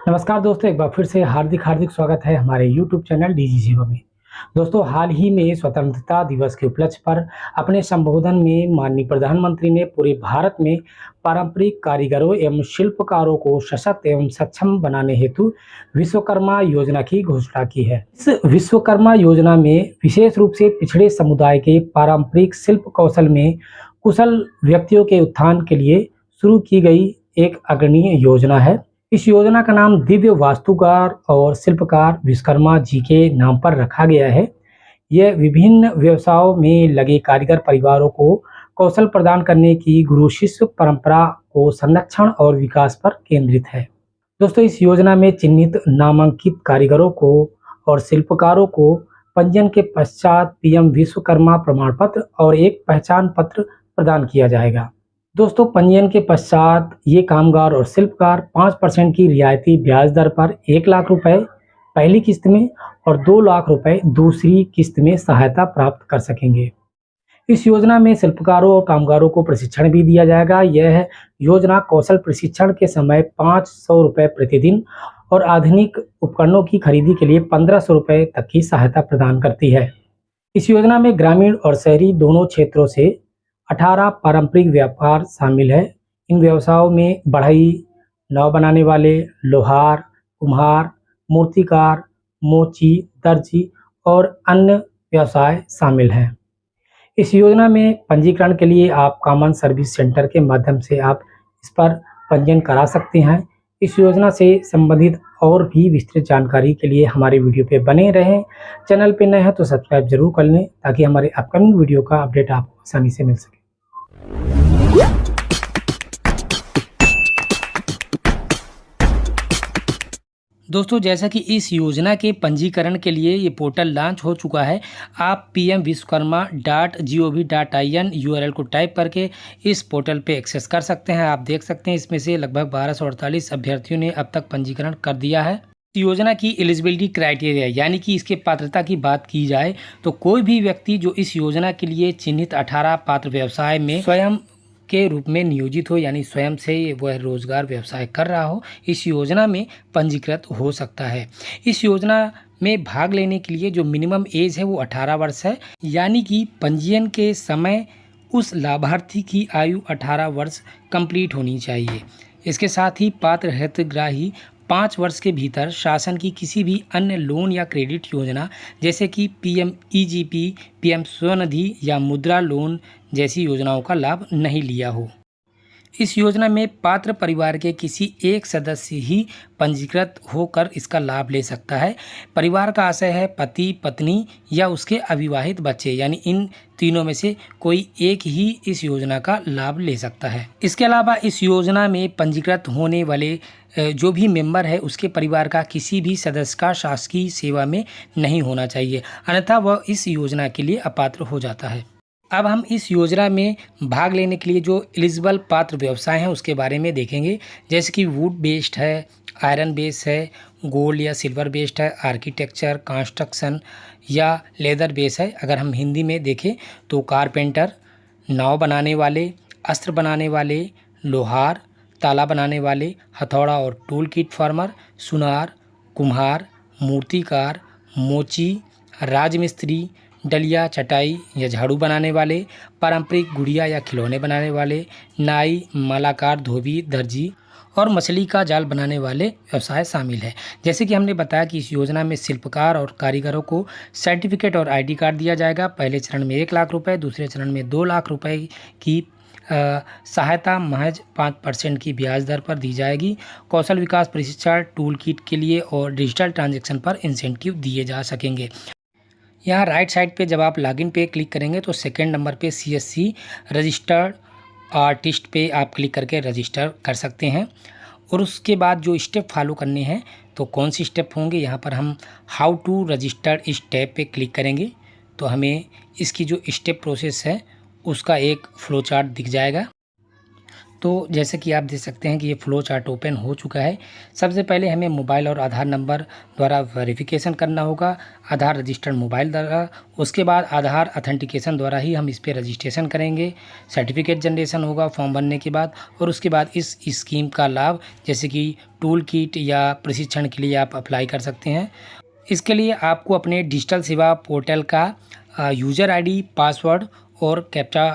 नमस्कार दोस्तों, एक बार फिर से हार्दिक हार्दिक स्वागत है हमारे यूट्यूब चैनल डीजी सेवा में। दोस्तों, हाल ही में स्वतंत्रता दिवस के उपलक्ष्य पर अपने संबोधन में माननीय प्रधानमंत्री ने पूरे भारत में पारंपरिक कारीगरों एवं शिल्पकारों को सशक्त एवं सक्षम बनाने हेतु विश्वकर्मा योजना की घोषणा की है। इस विश्वकर्मा योजना में विशेष रूप से पिछड़े समुदाय के पारंपरिक शिल्प कौशल में कुशल व्यक्तियों के उत्थान के लिए शुरू की गई एक अग्रणीय योजना है। इस योजना का नाम दिव्य वास्तुकार और शिल्पकार विश्वकर्मा जी के नाम पर रखा गया है। यह विभिन्न व्यवसायों में लगे कारीगर परिवारों को कौशल प्रदान करने की गुरु शिष्य परंपरा को संरक्षण और विकास पर केंद्रित है। दोस्तों, इस योजना में चिन्हित नामांकित कारीगरों को और शिल्पकारों को पंजीयन के पश्चात पीएम विश्वकर्मा प्रमाण पत्र और एक पहचान पत्र प्रदान किया जाएगा। दोस्तों, पंजीयन के पश्चात ये कामगार और शिल्पकार 5% की रियायती ब्याज दर पर 1 लाख रुपए पहली किस्त में और 2 लाख रुपए दूसरी किस्त में सहायता प्राप्त कर सकेंगे। इस योजना में शिल्पकारों और कामगारों को प्रशिक्षण भी दिया जाएगा। यह योजना कौशल प्रशिक्षण के समय 500 रुपये प्रतिदिन और आधुनिक उपकरणों की खरीदी के लिए 1500 रुपये तक की सहायता प्रदान करती है। इस योजना में ग्रामीण और शहरी दोनों क्षेत्रों से 18 पारंपरिक व्यापार शामिल है। इन व्यवसायों में बढ़ई, नाव बनाने वाले, लोहार, कुम्हार, मूर्तिकार, मोची, दर्जी और अन्य व्यवसाय शामिल हैं। इस योजना में पंजीकरण के लिए आप कॉमन सर्विस सेंटर के माध्यम से आप इस पर पंजीयन करा सकते हैं। इस योजना से संबंधित और भी विस्तृत जानकारी के लिए हमारे वीडियो पे बने रहें। चैनल पे नए हैं तो सब्सक्राइब जरूर कर लें ताकि हमारे अपकमिंग वीडियो का अपडेट आपको आसानी से मिल सके। दोस्तों, जैसा कि इस योजना के पंजीकरण के लिए ये पोर्टल लॉन्च हो चुका है। आप pmvishwakarma.gov.in URL को टाइप करके इस पोर्टल पे एक्सेस कर सकते हैं। आप देख सकते हैं इसमें से लगभग 1248 अभ्यर्थियों ने अब तक पंजीकरण कर दिया है। इस योजना की एलिजिबिलिटी क्राइटेरिया यानी कि इसके पात्रता की बात की जाए तो कोई भी व्यक्ति जो इस योजना के लिए चिन्हित 18 पात्र व्यवसाय में स्वयं के रूप में नियोजित हो, यानी स्वयं से वह रोजगार व्यवसाय कर रहा हो, इस योजना में पंजीकृत हो सकता है। इस योजना में भाग लेने के लिए जो मिनिमम एज है वो 18 वर्ष है, यानी कि पंजीयन के समय उस लाभार्थी की आयु 18 वर्ष कंप्लीट होनी चाहिए। इसके साथ ही पात्र हितग्राही 5 वर्ष के भीतर शासन की किसी भी अन्य लोन या क्रेडिट योजना जैसे कि PMEGP, PM स्वनिधि या मुद्रा लोन जैसी योजनाओं का लाभ नहीं लिया हो। इस योजना में पात्र परिवार के किसी एक सदस्य ही पंजीकृत होकर इसका लाभ ले सकता है। परिवार का आशय है पति, पत्नी या उसके अविवाहित बच्चे, यानी इन तीनों में से कोई एक ही इस योजना का लाभ ले सकता है। इसके अलावा इस योजना में पंजीकृत होने वाले जो भी मेंबर है उसके परिवार का किसी भी सदस्य का शासकीय सेवा में नहीं होना चाहिए, अन्यथा वह इस योजना के लिए अपात्र हो जाता है। अब हम इस योजना में भाग लेने के लिए जो एलिजिबल पात्र व्यवसाय हैं उसके बारे में देखेंगे, जैसे कि वुड बेस्ड है, आयरन बेस्ड है, गोल्ड या सिल्वर बेस्ड है, आर्किटेक्चर, कंस्ट्रक्शन या लेदर बेस है। अगर हम हिंदी में देखें तो कारपेंटर, नाव बनाने वाले, अस्त्र बनाने वाले, लोहार, ताला बनाने वाले, हथौड़ा और टूल किट फार्मर, सुनार, कुम्हार, मूर्तिकार, मोची, राजमिस्त्री, डलिया, चटाई या झाड़ू बनाने वाले, पारंपरिक गुड़िया या खिलौने बनाने वाले, नाई, मालाकार, धोबी, दर्जी और मछली का जाल बनाने वाले व्यवसाय शामिल है। जैसे कि हमने बताया कि इस योजना में शिल्पकार और कारीगरों को सर्टिफिकेट और ID कार्ड दिया जाएगा। पहले चरण में 1 लाख रुपए, दूसरे चरण में 2 लाख रुपए की सहायता महज 5% की ब्याज दर पर दी जाएगी। कौशल विकास प्रशिक्षण, टूल किट के लिए और डिजिटल ट्रांजैक्शन पर इंसेंटिव दिए जा सकेंगे। यहाँ राइट साइड पे जब आप लॉगिन पे क्लिक करेंगे तो सेकंड नंबर पे CSC रजिस्टर्ड आर्टिस्ट पे आप क्लिक करके रजिस्टर कर सकते हैं। और उसके बाद जो स्टेप फॉलो करने हैं तो कौन सी स्टेप होंगे, यहाँ पर हम हाउ टू रजिस्टर इस टैब पे क्लिक करेंगे तो हमें इसकी जो स्टेप प्रोसेस है उसका एक फ्लो चार्ट दिख जाएगा। तो जैसे कि आप देख सकते हैं कि ये फ्लो चार्ट ओपन हो चुका है। सबसे पहले हमें मोबाइल और आधार नंबर द्वारा वेरिफिकेशन करना होगा, आधार रजिस्टर्ड मोबाइल द्वारा। उसके बाद आधार अथेंटिकेशन द्वारा ही हम इस पर रजिस्ट्रेशन करेंगे। सर्टिफिकेट जनरेशन होगा फॉर्म भरने के बाद, और उसके बाद इस स्कीम का लाभ जैसे कि टूल किट या प्रशिक्षण के लिए आप अप्लाई कर सकते हैं। इसके लिए आपको अपने डिजिटल सेवा पोर्टल का यूज़र आईडी, पासवर्ड और कैप्चा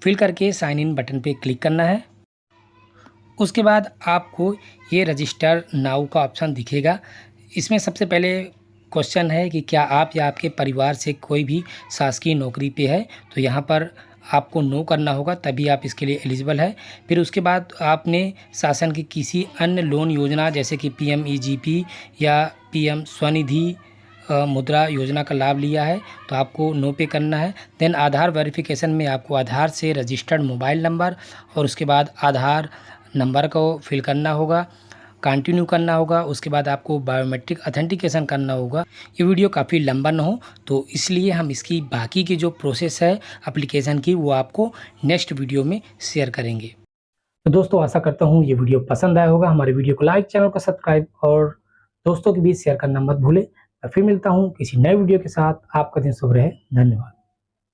फिल करके साइन इन बटन पे क्लिक करना है। उसके बाद आपको ये रजिस्टर नाउ का ऑप्शन दिखेगा। इसमें सबसे पहले क्वेश्चन है कि क्या आप या आपके परिवार से कोई भी शासकीय नौकरी पे है, तो यहाँ पर आपको नो करना होगा, तभी आप इसके लिए एलिजिबल है। फिर उसके बाद आपने शासन की किसी अन्य लोन योजना जैसे कि PMEGP या PM स्वनिधि मुद्रा योजना का लाभ लिया है, तो आपको नो पे करना है। देन आधार वेरिफिकेशन में आपको आधार से रजिस्टर्ड मोबाइल नंबर और उसके बाद आधार नंबर को फिल करना होगा, कंटिन्यू करना होगा। उसके बाद आपको बायोमेट्रिक अथेंटिकेशन करना होगा। ये वीडियो काफ़ी लंबा ना हो, तो इसलिए हम इसकी बाकी की जो प्रोसेस है एप्लीकेशन की, वो आपको नेक्स्ट वीडियो में शेयर करेंगे। तो दोस्तों आशा करता हूँ ये वीडियो पसंद आया होगा। हमारे वीडियो को लाइक, चैनल को सब्सक्राइब और दोस्तों के बीच शेयर करना मत भूलें। मैं फिर मिलता हूँ किसी नए वीडियो के साथ। आपका दिन शुभ रहे। धन्यवाद।